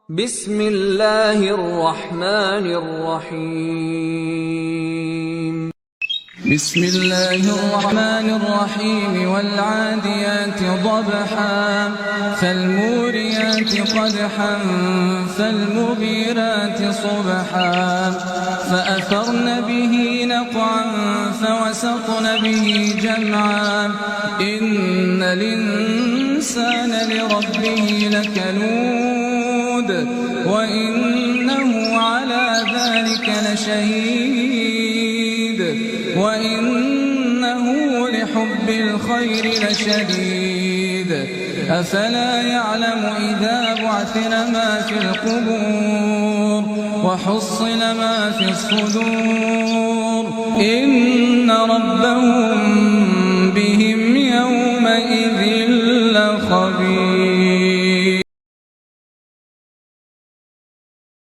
بسم الله الرحمن الرحيم بسم الله الرحمن الرحيم والعاديات ضبحا فالموريات قدحا فالمغيرات صبحا فأثرن به نقعا فوسطن به جمعا إن الإنسان لربه لكنود وإنه على ذلك لشهيد وإنه لحب الخير لشديد أفلا يعلم إذا بعثر ما في القبور وحصل ما في الصدور إن ربهم بهم يومئذ لخبير.